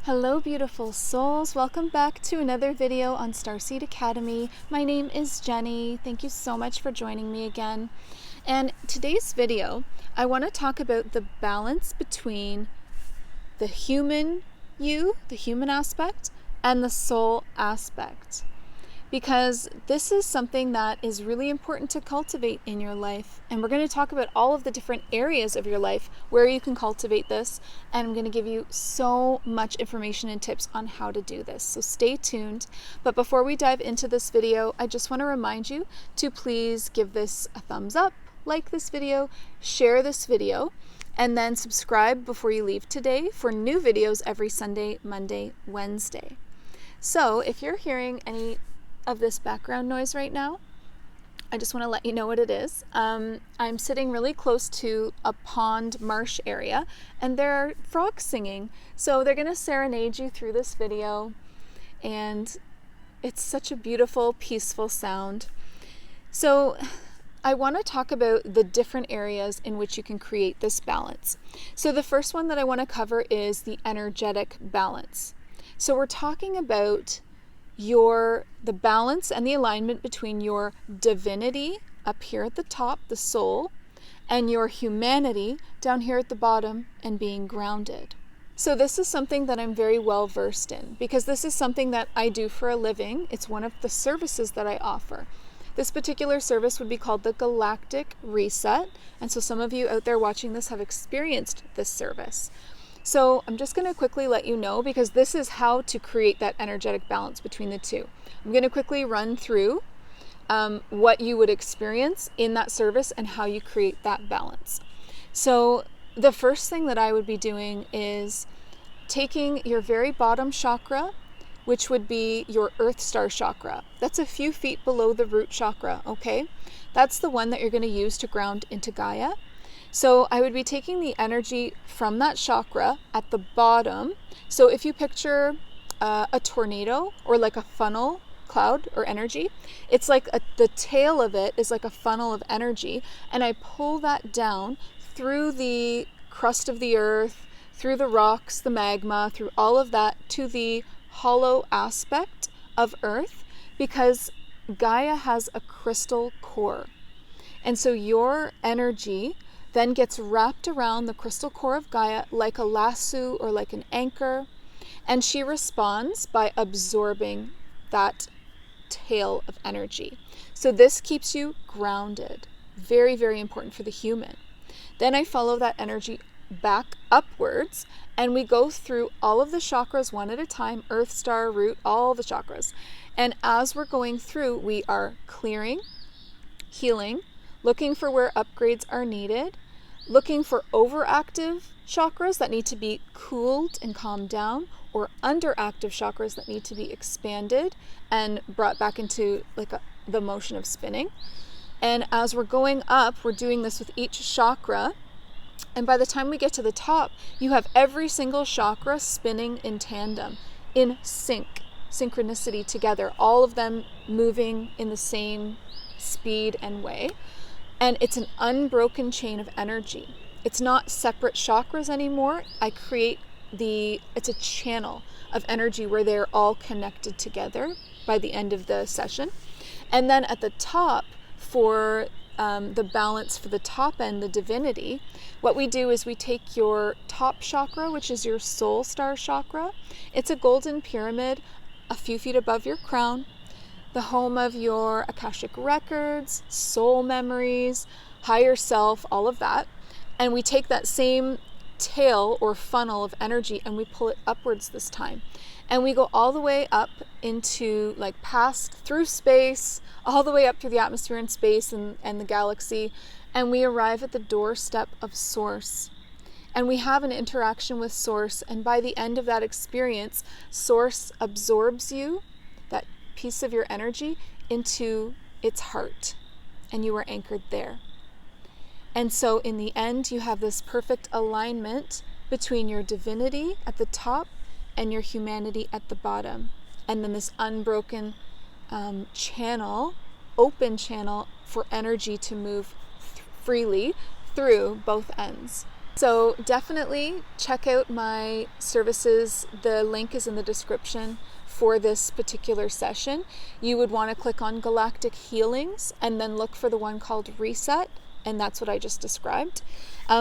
Hello beautiful souls, welcome back to another video on Starseed Academy. My name is Jenny. Thank you so much for joining me again. And today's video, I want to talk about the balance between the human you, the human aspect, and the soul aspect. Because this is something that is really important to cultivate in your life. And we're going to talk about all of the different areas of your life where you can cultivate this. And I'm going to give you so much information and tips on how to do this. So stay tuned. But before we dive into this video, I just want to remind you to please give this a thumbs up, like this video, share this video, and then subscribe before you leave today for new videos every Sunday, Monday, Wednesday. So if you're hearing any of this background noise right now, I just want to let you know what it is. I'm sitting really close to a pond marsh area and there are frogs singing. So they're going to serenade you through this video, and it's such a beautiful, peaceful sound. So I want to talk about the different areas in which you can create this balance. So the first one that I want to cover is the energetic balance. So we're talking about the balance and the alignment between your divinity up here at the top, the soul, and your humanity down here at the bottom and being grounded. So this is something that I'm very well versed in because this is something that I do for a living. It's one of the services that I offer. This particular service would be called the Galactic Reset. And so some of you out there watching this have experienced this service. So I'm just going to quickly let you know, because this is how to create that energetic balance between the two. I'm going to quickly run through what you would experience in that service and how you create that balance. So the first thing that I would be doing is taking your very bottom chakra, which would be your Earth Star chakra. That's a few feet below the root chakra, okay? That's the one that you're going to use to ground into Gaia. So I would be taking the energy from that chakra at the bottom. So if you picture a tornado or like a funnel cloud or energy, it's like the tail of it is like a funnel of energy. And I pull that down through the crust of the earth, through the rocks, the magma, through all of that to the hollow aspect of earth, because Gaia has a crystal core. And so your energy then gets wrapped around the crystal core of Gaia like a lasso or like an anchor, and she responds by absorbing that tail of energy. So this keeps you grounded. Very, very important for the human. Then I follow that energy back upwards, and we go through all of the chakras one at a time, Earth Star, Root, all the chakras. And as we're going through, we are clearing, healing, looking for where upgrades are needed, looking for overactive chakras that need to be cooled and calmed down, or underactive chakras that need to be expanded and brought back into the motion of spinning. And as we're going up, we're doing this with each chakra. And by the time we get to the top, you have every single chakra spinning in tandem, in synchronicity together, all of them moving in the same speed and way. And it's an unbroken chain of energy. It's not separate chakras anymore. It's a channel of energy where they're all connected together by the end of the session. And then at the top, for the balance for the top end, the divinity, what we do is we take your top chakra, which is your soul star chakra. It's a golden pyramid a few feet above your crown, the home of your Akashic records, soul memories, higher self, all of that. And we take that same tail or funnel of energy and we pull it upwards this time. And we go all the way up into, past through space, all the way up through the atmosphere and space and the galaxy. And we arrive at the doorstep of Source. And we have an interaction with Source. And by the end of that experience, Source absorbs you, that piece of your energy, into its heart, and you are anchored there. And so in the end, you have this perfect alignment between your divinity at the top and your humanity at the bottom, and then this unbroken channel, open channel for energy to move freely through both ends. So definitely check out my services. The link is in the description for this particular session. You would want to click on Galactic Healings and then look for the one called Reset, and that's what I just described.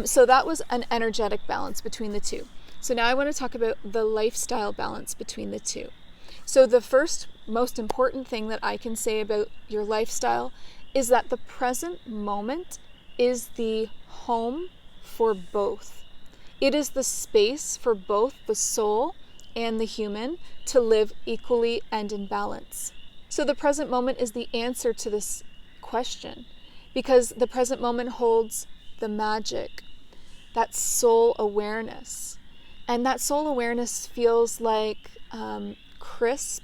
So that was an energetic balance between the two. So now I want to talk about the lifestyle balance between the two. So the first most important thing that I can say about your lifestyle is that the present moment is the home for both. It is the space for both the soul and the human to live equally and in balance. So the present moment is the answer to this question, because the present moment holds the magic, that soul awareness. And that soul awareness feels like crisp,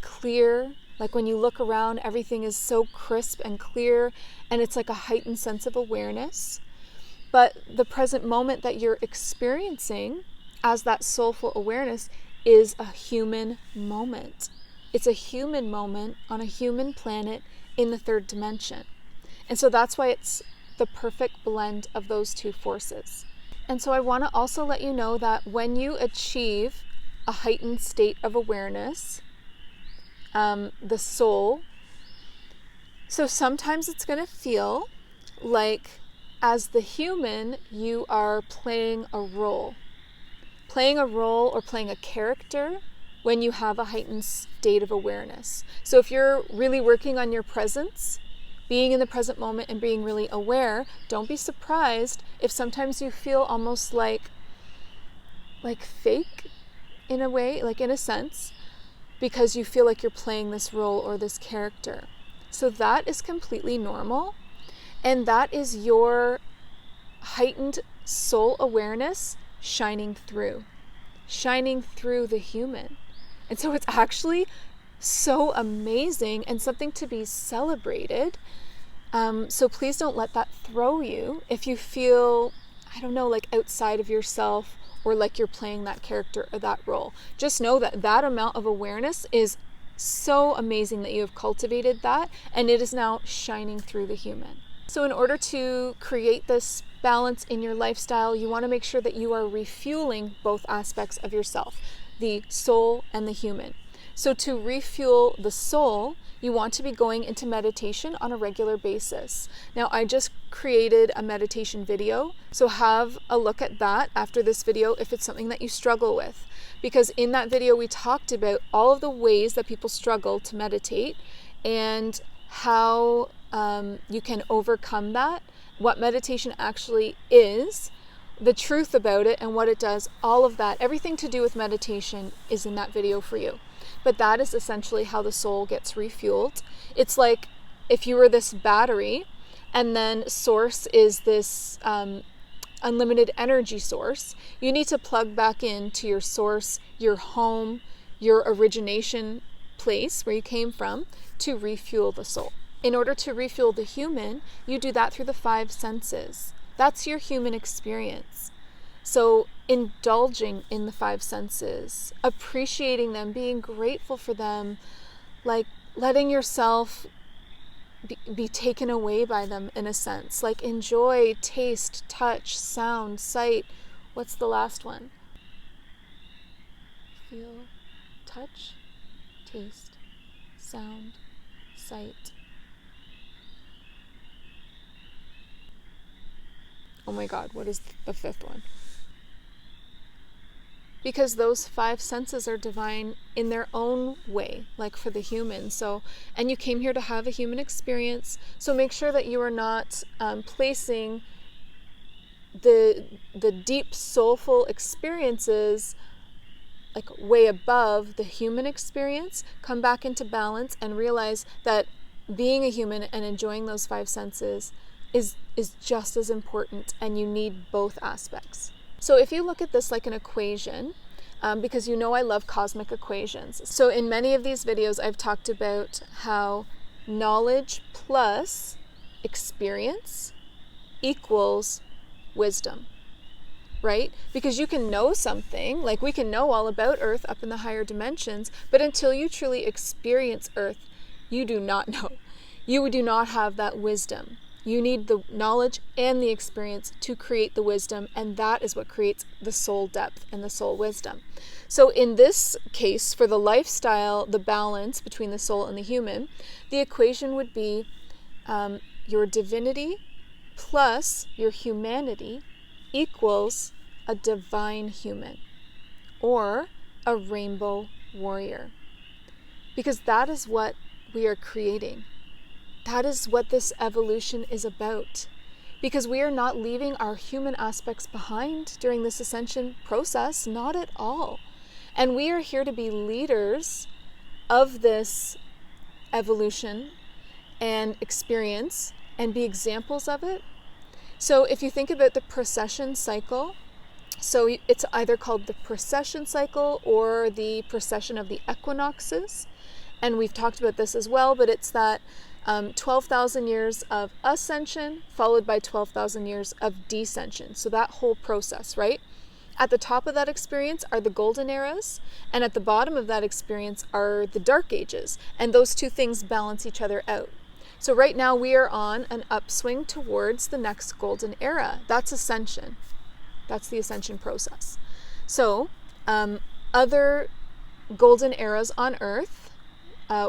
clear, like when you look around, everything is so crisp and clear, and it's like a heightened sense of awareness. But the present moment that you're experiencing as that soulful awareness is a human moment. It's a human moment on a human planet in the third dimension. And so that's why it's the perfect blend of those two forces. And so I want to also let you know that when you achieve a heightened state of awareness, the soul, so sometimes it's going to feel like as the human, you are playing a role or playing a character when you have a heightened state of awareness. So if you're really working on your presence, being in the present moment and being really aware, don't be surprised if sometimes you feel almost like fake in a way, like in a sense, because you feel like you're playing this role or this character. So that is completely normal. And that is your heightened soul awareness shining through the human. And so it's actually so amazing and something to be celebrated. So please don't let that throw you if you feel, I don't know, like outside of yourself or like you're playing that character or that role. Just know that that amount of awareness is so amazing that you have cultivated that, and it is now shining through the human. So in order to create this balance in your lifestyle, you want to make sure that you are refueling both aspects of yourself, the soul and the human. So to refuel the soul, you want to be going into meditation on a regular basis. Now, I just created a meditation video, so have a look at that after this video if it's something that you struggle with. Because in that video, we talked about all of the ways that people struggle to meditate and how you can overcome that, what meditation actually is, the truth about it and what it does, all of that, everything to do with meditation is in that video for you. But that is essentially how the soul gets refueled. It's like if you were this battery and then source is this unlimited energy source, you need to plug back into your source, your home, your origination place where you came from to refuel the soul. In order to refuel the human, you do that through the 5 senses. That's your human experience. So indulging in the 5 senses, appreciating them, being grateful for them, like letting yourself be taken away by them in a sense. Like enjoy taste, touch, sound, sight. What's the last one? Feel, touch, taste, sound, sight. Oh my God, what is the 5th one? Because those 5 senses are divine in their own way, like for the human. So, and you came here to have a human experience. So make sure that you are not placing the deep soulful experiences like way above the human experience. Come back into balance and realize that being a human and enjoying those 5 senses is just as important, and you need both aspects. So if you look at this like an equation, because you know I love cosmic equations. So in many of these videos, I've talked about how knowledge plus experience equals wisdom, right? Because you can know something, like we can know all about Earth up in the higher dimensions, but until you truly experience Earth, you do not know. You do not have that wisdom. You need the knowledge and the experience to create the wisdom, and that is what creates the soul depth and the soul wisdom. So in this case, for the lifestyle, the balance between the soul and the human, the equation would be your divinity plus your humanity equals a divine human or a rainbow warrior. Because that is what we are creating. That is what this evolution is about. Because we are not leaving our human aspects behind during this ascension process, not at all. And we are here to be leaders of this evolution and experience and be examples of it. So if you think about the precession cycle, so it's either called the precession cycle or the precession of the equinoxes. And we've talked about this as well, but it's that 12,000 years of ascension followed by 12,000 years of descension. So that whole process, right? At the top of that experience are the golden eras, and at the bottom of that experience are the dark ages. And those two things balance each other out. So right now we are on an upswing towards the next golden era. That's ascension. That's the ascension process. So other golden eras on Earth,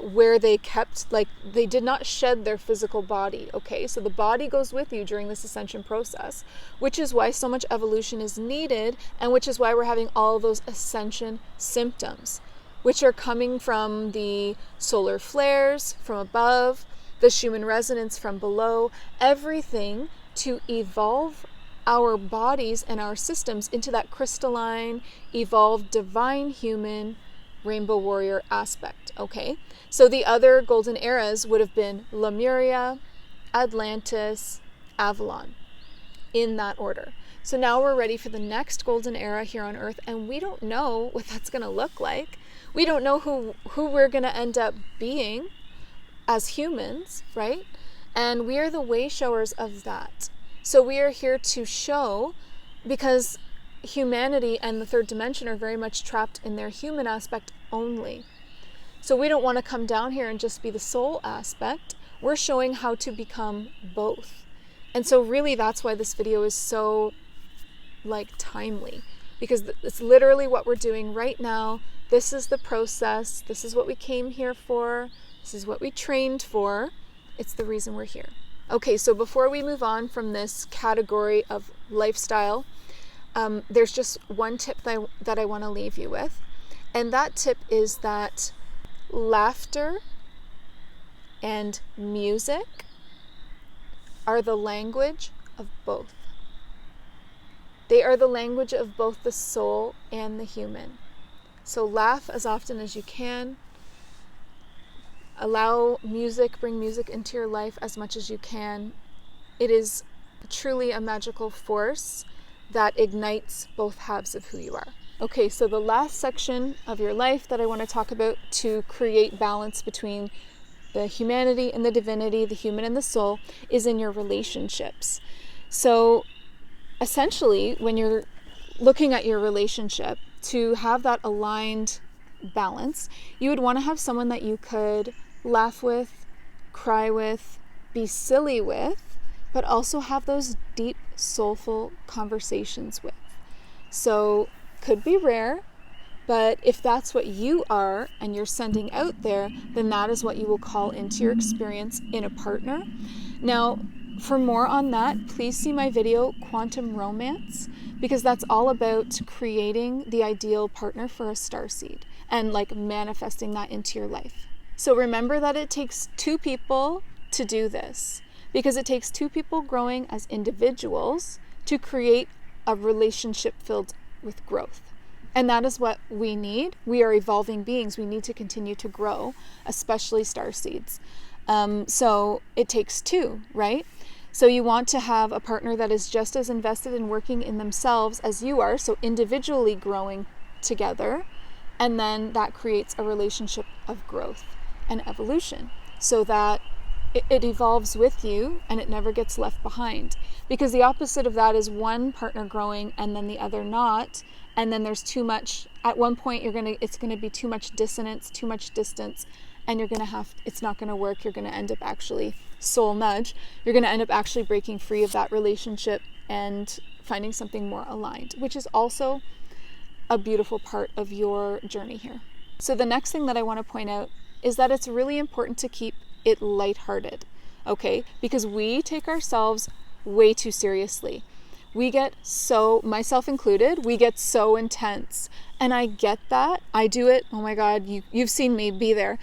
where they kept, like, they did not shed their physical body, okay? So the body goes with you during this ascension process, which is why so much evolution is needed, and which is why we're having all those ascension symptoms, which are coming from the solar flares from above, the Schumann resonance from below, everything to evolve our bodies and our systems into that crystalline, evolved, divine human rainbow warrior aspect, okay? So the other golden eras would have been Lemuria, Atlantis, Avalon, in that order. So now we're ready for the next golden era here on Earth, and we don't know what that's going to look like. We don't know who we're going to end up being as humans, right? And we are the way showers of that. So we are here to show, because humanity and the third dimension are very much trapped in their human aspect only. So we don't want to come down here and just be the soul aspect. We're showing how to become both. And so really that's why this video is so timely, because it's literally what we're doing right now. This is the process. This is what we came here for. This is what we trained for. It's the reason we're here. Okay, so before we move on from this category of lifestyle, there's just one tip that I want to leave you with. And that tip is that laughter and music are the language of both. They are the language of both the soul and the human. So laugh as often as you can. Allow music, bring music into your life as much as you can. It is truly a magical force that ignites both halves of who you are. Okay, so the last section of your life that I want to talk about to create balance between the humanity and the divinity, the human and the soul, is in your relationships. So essentially, when you're looking at your relationship, to have that aligned balance, you would want to have someone that you could laugh with, cry with, be silly with, but also have those deep, soulful conversations with. So could be rare, but if that's what you are and you're sending out there, then that is what you will call into your experience in a partner. Now, for more on that, please see my video, Quantum Romance, because that's all about creating the ideal partner for a starseed and manifesting that into your life. So remember that it takes two people to do this, because it takes two people growing as individuals to create a relationship filled with growth. And that is what we need. We are evolving beings. We need to continue to grow, especially starseeds. So it takes two, right? So you want to have a partner that is just as invested in working in themselves as you are, so individually growing together, and then that creates a relationship of growth and evolution, so that it evolves with you and it never gets left behind. Because the opposite of that is one partner growing and then the other not, and then there's too much. At one point it's going to be too much dissonance, too much distance, and it's not going to work. You're going to end up actually, soul nudge, you're going to end up actually breaking free of that relationship and finding something more aligned, which is also a beautiful part of your journey here. So the next thing that I want to point out is that it's really important to keep it lighthearted, okay? Because we take ourselves way too seriously. We get so, myself included, we get so intense. And I get that. I do it. Oh my God, you've seen me be there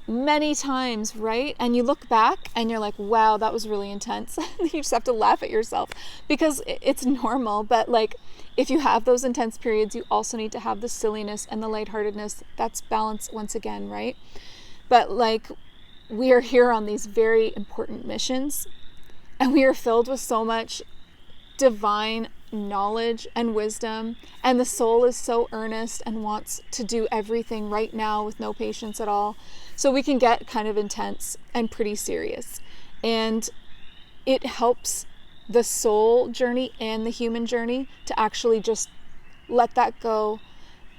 many times, right? And you look back and you're like, wow, that was really intense. You just have to laugh at yourself because it's normal. But like, if you have those intense periods, you also need to have the silliness and the lightheartedness. That's balance once again, right? But like, we are here on these very important missions, and we are filled with so much divine knowledge and wisdom, and the soul is so earnest and wants to do everything right now with no patience at all. So we can get kind of intense and pretty serious, and it helps the soul journey and the human journey to actually just let that go,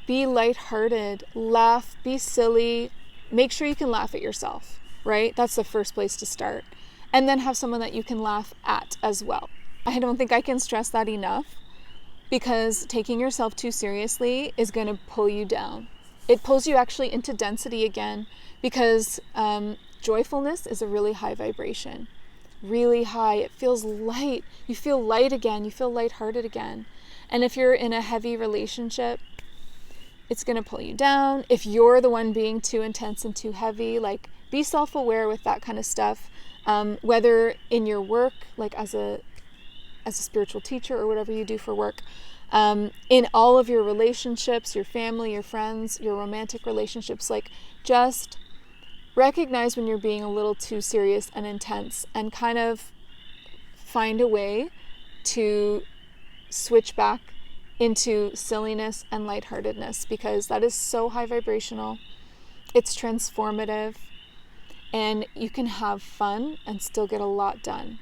be lighthearted, laugh, be silly, make sure you can laugh at yourself, right? That's the first place to start, and then have someone that you can laugh at as well. I don't think I can stress that enough, because taking yourself too seriously is going to pull you down. It pulls you actually into density again, because joyfulness is a really high vibration, really high. It feels light. You feel light again. You feel lighthearted again. And if you're in a heavy relationship, it's going to pull you down. If you're the one being too intense and too heavy, like, be self-aware with that kind of stuff, whether in your work, like as a spiritual teacher or whatever you do for work, in all of your relationships, your family, your friends, your romantic relationships, like, just recognize when you're being a little too serious and intense, and kind of find a way to switch back into silliness and lightheartedness, because that is so high vibrational. It's transformative, and you can have fun and still get a lot done.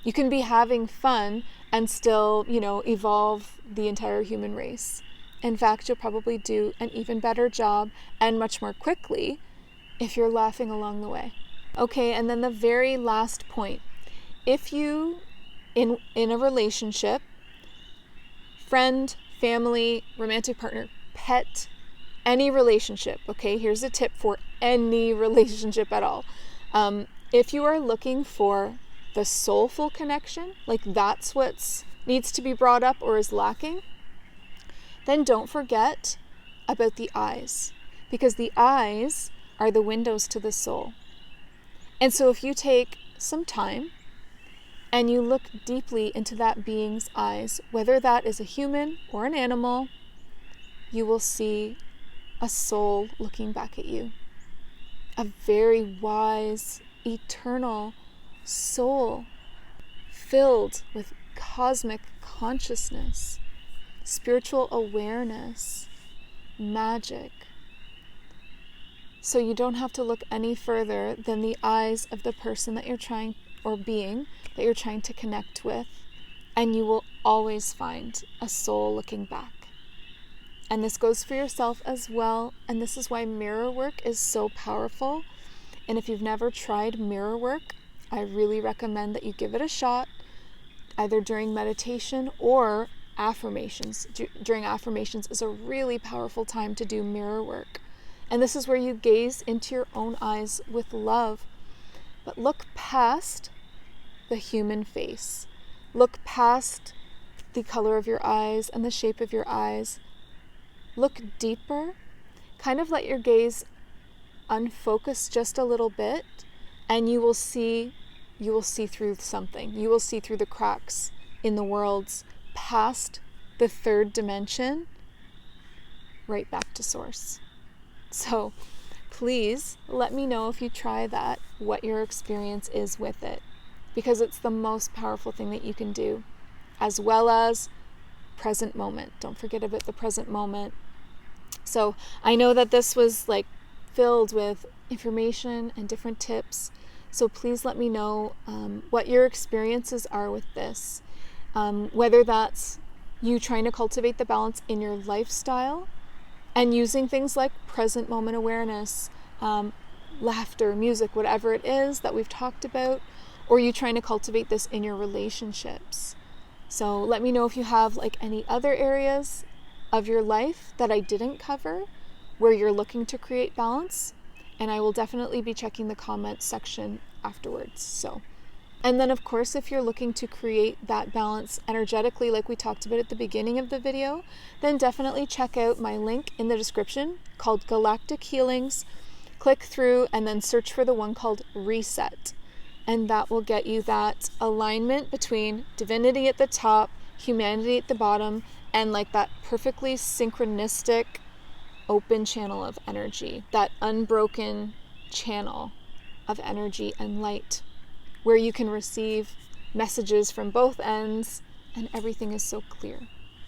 You can be having fun and still, evolve the entire human race. In fact, you'll probably do an even better job, and much more quickly, if you're laughing along the way. Okay, and then the very last point. If you, in a relationship, friend, family, romantic partner, pet, any relationship, okay, here's a tip for any relationship at all. If you are looking for the soulful connection, like that's what needs to be brought up or is lacking, then don't forget about the eyes, because the eyes are the windows to the soul. And so if you take some time and you look deeply into that being's eyes, whether that is a human or an animal, you will see a soul looking back at you. A very wise, eternal soul filled with cosmic consciousness, spiritual awareness, magic. So you don't have to look any further than the eyes of the person that you're trying, or being that you're trying to connect with, and you will always find a soul looking back. And this goes for yourself as well, and this is why mirror work is so powerful. And if you've never tried mirror work, I really recommend that you give it a shot, either during meditation or affirmations. During affirmations is a really powerful time to do mirror work. And this is where you gaze into your own eyes with love, but look past the human face. Look past the color of your eyes and the shape of your eyes. Look deeper. Kind of let your gaze unfocus just a little bit, and you will see through something. You will see through the cracks in the worlds, past the third dimension, right back to source. So please let me know if you try that, what your experience is with it, because it's the most powerful thing that you can do, as well as present moment. Don't forget about the present moment. So I know that this was like filled with information and different tips. So please let me know what your experiences are with this. Whether that's you trying to cultivate the balance in your lifestyle and using things like present moment awareness, laughter, music, whatever it is that we've talked about, or are you trying to cultivate this in your relationships? So let me know if you have like any other areas of your life that I didn't cover where you're looking to create balance, and I will definitely be checking the comments section afterwards. And then of course, if you're looking to create that balance energetically like we talked about at the beginning of the video, then definitely check out my link in the description called Galactic Healings. Click through and then search for the one called Reset. And that will get you that alignment between divinity at the top, humanity at the bottom, and like that perfectly synchronistic open channel of energy, that unbroken channel of energy and light, where you can receive messages from both ends and everything is so clear.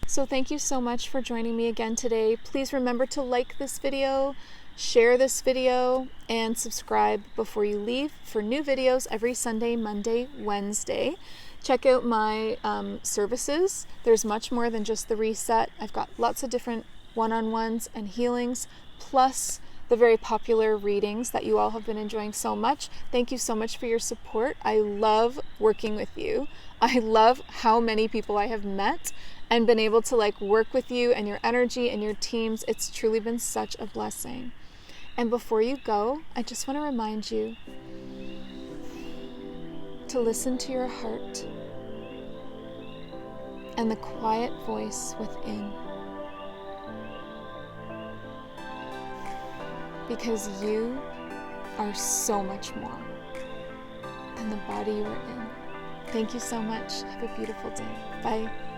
So thank you so much for joining me again today. Please remember to like this video, share this video, and subscribe before you leave for new videos every Sunday, Monday, Wednesday. Check out my services. There's much more than just the reset. I've got lots of different one-on-ones and healings, plus the very popular readings that you all have been enjoying so much. Thank you so much for your support. I love working with you. I love how many people I have met and been able to like work with you and your energy and your teams. It's truly been such a blessing. And before you go, I just want to remind you to listen to your heart and the quiet voice within. Because you are so much more than the body you are in. Thank you so much. Have a beautiful day. Bye.